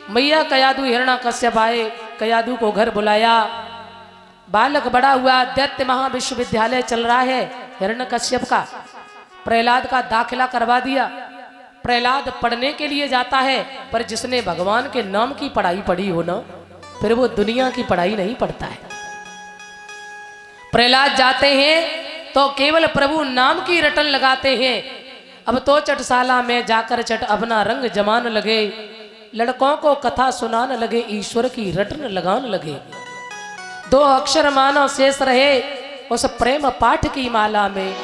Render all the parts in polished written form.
मैया कयादू हिरण्यकश्यप आए, कयादू को घर बुलाया। बालक बड़ा हुआ, दैत्य महाविश्वविद्यालय चल रहा है हिरण्यकश्यप का। प्रहलाद का दाखिला करवा दिया। प्रहलाद पढ़ने के लिए जाता है, पर जिसने भगवान के नाम की पढ़ाई पढ़ी हो ना, फिर वो दुनिया की पढ़ाई नहीं पढ़ता है। प्रहलाद जाते हैं तो केवल प्रभु नाम की रटन लगाते हैं। अब तो चटशाला में जाकर चट अपना रंग जमान लगे, लड़कों को कथा सुनान लगे, ईश्वर की रटन लगान लगे। 2 अक्षर मानो शेष रहे उस प्रेम पाठ की माला में,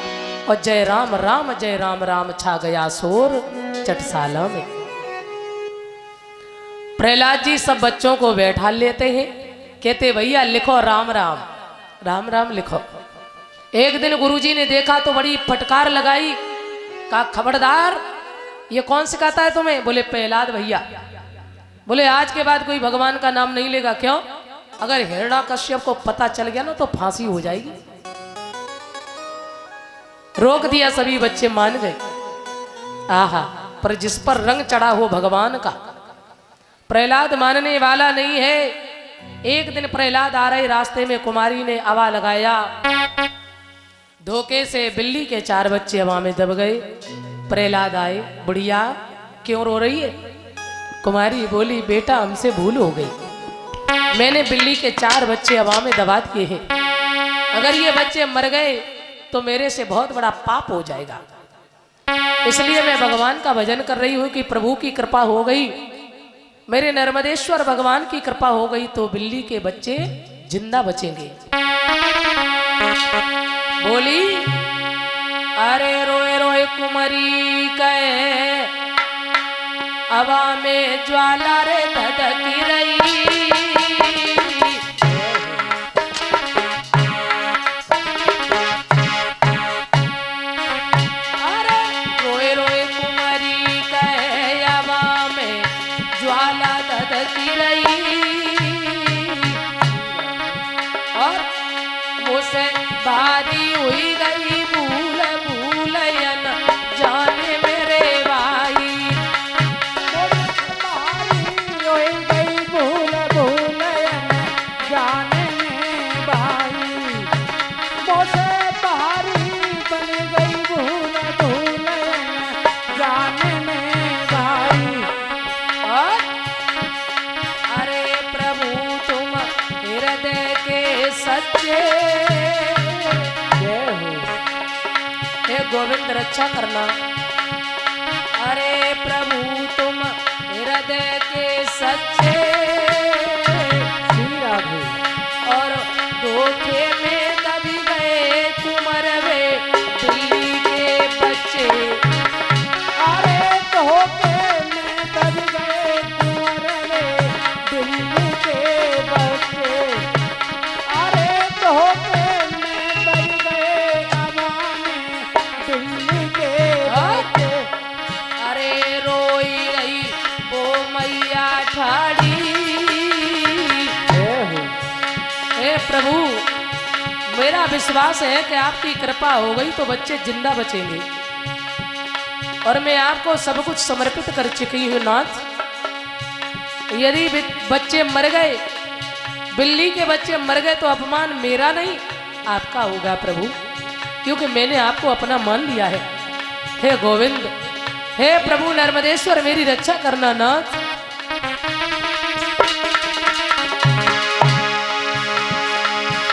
और जय राम राम जय राम राम छा गया शोर चटशाला में। प्रहलाद जी सब बच्चों को बैठा लेते हैं, कहते भैया लिखो राम राम, राम राम लिखो। एक दिन गुरुजी ने देखा तो बड़ी फटकार लगाई, कहा खबरदार ये कौन सिखाता है तुम्हें? बोले प्रहलाद भैया। बोले आज के बाद कोई भगवान का नाम नहीं लेगा। क्यों? अगर हिरण्यकश्यप को पता चल गया ना तो फांसी हो जाएगी। रोक दिया, सभी बच्चे मान गए। आहा, पर जिस पर रंग चढ़ा हो भगवान का, प्रहलाद मानने वाला नहीं है। एक दिन प्रहलाद आ रहे रास्ते में कुमारी ने आवा लगाया, धोखे से बिल्ली के 4 बच्चे हवा में दब गए। प्रहलाद आए, बुढ़िया क्यों रो रही है? कुमारी बोली बेटा हमसे भूल हो गई, मैंने बिल्ली के 4 बच्चे हवा में दबा दिए हैं। अगर ये बच्चे मर गए तो मेरे से बहुत बड़ा पाप हो जाएगा, इसलिए मैं भगवान का भजन कर रही हूं कि प्रभु की कृपा हो गई, मेरे नर्मदेश्वर भगवान की कृपा हो गई तो बिल्ली के बच्चे जिंदा बचेंगे। बोली अरे रोए रोए कुमारी कहे, हवा में ज्वाला रे धधकी रही। अरे रोए रोए कुमारी कहे, हवा में ज्वाला धधकी रही, और मुझसे भारी हुई गई भूल भूलयन जाने मेरे भाई। भारी हुई गई भूल भूलयन जाने में भाई, मुझसे भारी बन गई भूल भूलयन जाने में भाई। और अरे प्रभु तुम हृदय के सच्चे, हे गोविंद रक्षा करना। अरे प्रभु तुम हृदय के सच्चे, और धोखे में दबी गए कुंवर वे दिल्ली के बच्चे। अरे धोखे में दब गए कुंवर वे दिल्ली के बच्चे, अरे धोखे में दब गए अवाने दिल्ली के बच्चे। अरे रोई रही वो मैया ठाड़ी। हे प्रभु मेरा विश्वास है कि आपकी कृपा हो गई तो बच्चे जिंदा बचेंगे, और मैं आपको सब कुछ समर्पित कर चुकी हूँ नाथ। यदि बच्चे मर गए, बिल्ली के बच्चे मर गए, तो अपमान मेरा नहीं आपका होगा प्रभु, क्योंकि मैंने आपको अपना मान लिया है। हे गोविंद, हे प्रभु नर्मदेश्वर मेरी रक्षा करना नाथ।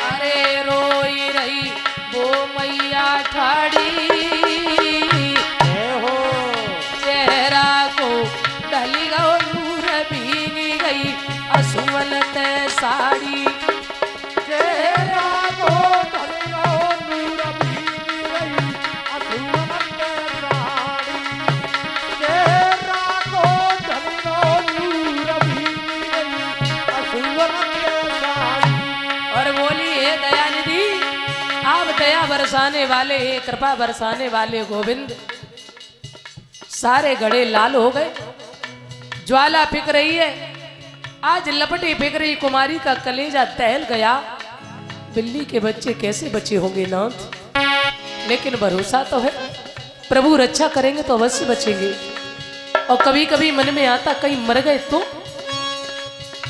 अरे रोई रही वो मैया ठाड़ी, चेहरा को ढली गो नूर भीगी गई असुवनत साड़ी। चेहरा को ढलगा नूर भीगी गई असुवनत साड़ी, चेहरा को ढलगा नूर भीगी गई असुवनत साड़ी। और बोली हे दयानिधि, आप दया बरसाने वाले, हे कृपा बरसाने वाले गोविंद। सारे घड़े लाल हो गए, ज्वाला फिक रही है, आज लपटी फिक रही कुमारी का कलेजा तहल गया। बिल्ली के बच्चे कैसे बचे होंगे नाथ, लेकिन भरोसा तो है प्रभु रक्षा करेंगे तो अवश्य बचेंगे। और कभी कभी मन में आता कहीं मर गए तो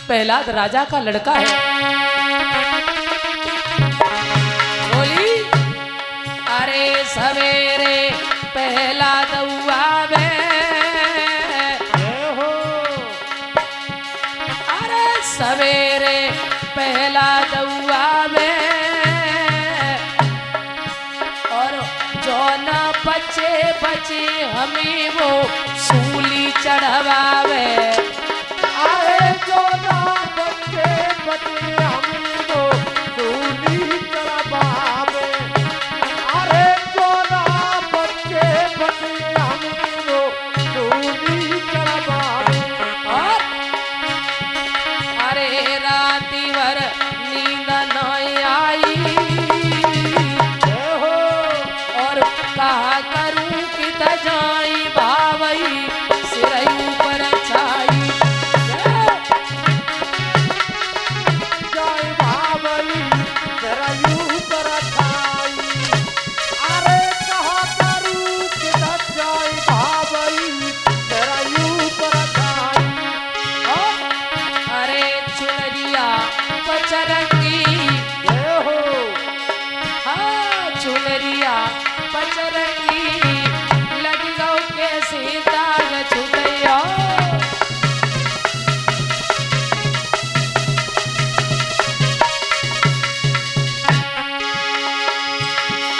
प्रहलाद राजा का लड़का है। बोली अरे सवेरे प्रहलाद आवे, अरे सवेरे प्रहलाद आवे और जो न बचे बचे हमें वो सूली चढ़वावे। अरे जो ना बच्चे बच्चे हमें तो सूली चढ़वावे। अरे जो ना बच्चे बच्चे हमें तो सूली चढ़वावे। और अरे राती भर नींद नहीं आई हो और कहा करूं कि जाई भावई सिरई पर छाई। जय बाबली तेरा यूं पर छाई। अरे कहा करूं कि जय बाबली तेरा यूं पर छाई। अरे चुनरिया पचरंगी, हो हाँ चुनरिया पचरंगी लगी गौ के सीताग छुटैया।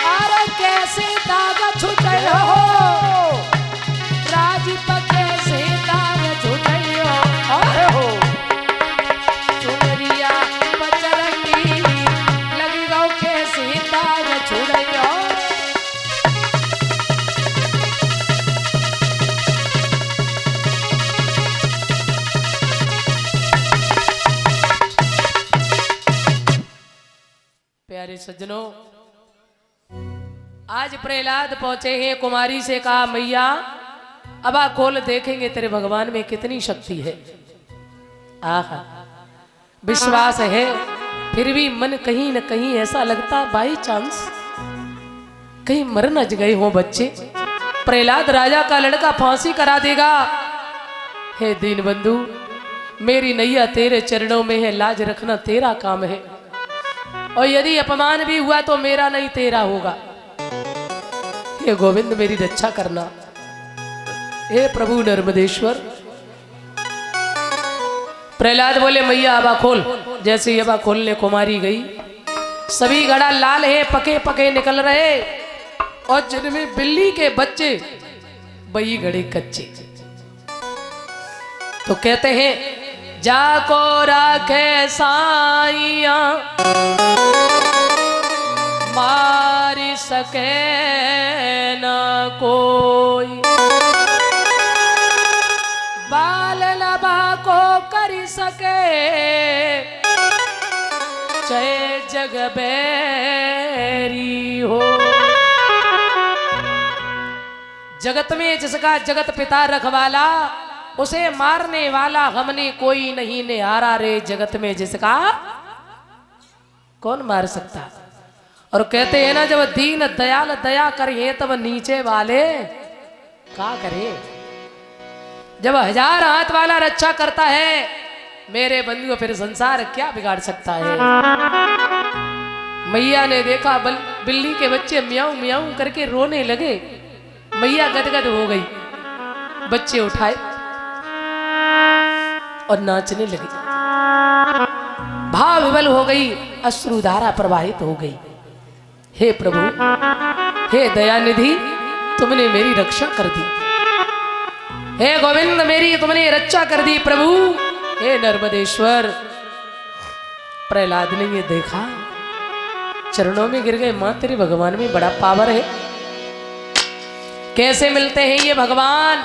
अरे कैसे दाग छुटैया हो राजीव कैसे दाग छुटैया। अरे हो चुनरिया पचरंगी लगी गौ के सीताग छुटैया। प्यारे सज्जनों, आज प्रहलाद पहुंचे हैं। कुमारी से कहा मैया अब आ खोल देखेंगे तेरे भगवान में कितनी शक्ति है। आहा विश्वास है, फिर भी मन कहीं न कहीं ऐसा लगता बाई चांस कहीं मर न गए हो बच्चे। प्रहलाद राजा का लड़का फांसी करा देगा। हे दीन बंधु, मेरी नैया तेरे चरणों में है, लाज रखना तेरा काम है और यदि अपमान भी हुआ तो मेरा नहीं तेरा होगा। हे गोविंद मेरी रक्षा करना। हे प्रभु नर्मदेश्वर। प्रहलाद बोले मैया अबा खोल। जैसे ही अबा खोलने कुमारी गई, सभी घड़ा लाल है, पके पके निकल रहे और जिनमें बिल्ली के बच्चे वही घड़े कच्चे। तो कहते हैं जाको राखे साइया मार सके न कोई, बाल लबा को कर सके चाहे जग बैरी हो। जगत में जिसका जगत पिता रखवाला, उसे मारने वाला हमने कोई नहीं निहारा रे। जगत में जिसका कौन मार सकता। और कहते हैं ना जब दीन दयाल दया करे तब नीचे वाले क्या करे। जब 1000 हाथ वाला रक्षा करता है मेरे बंधुओं, फिर संसार क्या बिगाड़ सकता है। मैया ने देखा बिल्ली के बच्चे म्याऊं म्याऊं करके रोने लगे। मैया गदगद हो गई, बच्चे उठाए और नाचने लगी। भाव विवल हो गई, अश्रुधारा प्रवाहित हो गई। हे प्रभु, हे दयानिधि, तुमने मेरी रक्षा कर दी। हे गोविंद मेरी तुमने रक्षा कर दी प्रभु। हे नर्मदेश्वर। प्रहलाद ने ये देखा, चरणों में गिर गए। मां तेरे भगवान में बड़ा पावर है। कैसे मिलते हैं ये भगवान।